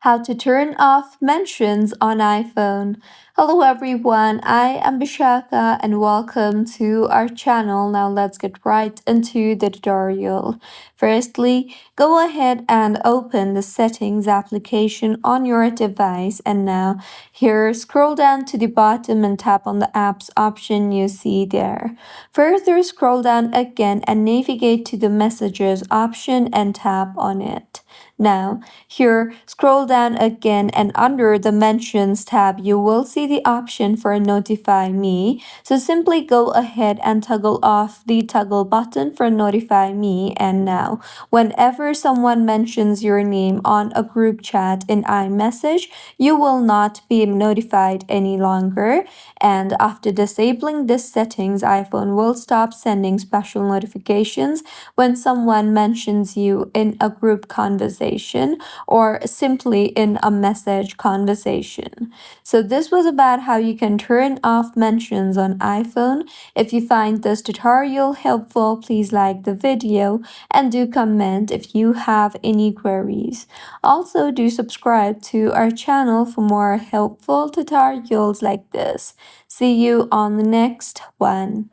How to turn off mentions on iPhone. Hello everyone, I am Bishaka and welcome to our channel. Now let's get right into the tutorial. Firstly, go ahead and open the settings application on your device, and now here scroll down to the bottom and tap on the apps option you see there. Further scroll down again and navigate to the messages option and tap on it. Now, here, scroll down again and under the Mentions tab, you will see the option for Notify Me. So simply go ahead and toggle off the toggle button for Notify Me. And now, whenever someone mentions your name on a group chat in iMessage, you will not be notified any longer. And after disabling this settings, iPhone will stop sending special notifications when someone mentions you in a group conversation or simply in a message conversation. So this was about how you can turn off mentions on iPhone. If you find this tutorial helpful, please like the video and do comment if you have any queries. Also, do subscribe to our channel for more helpful tutorials like this. See you on the next one.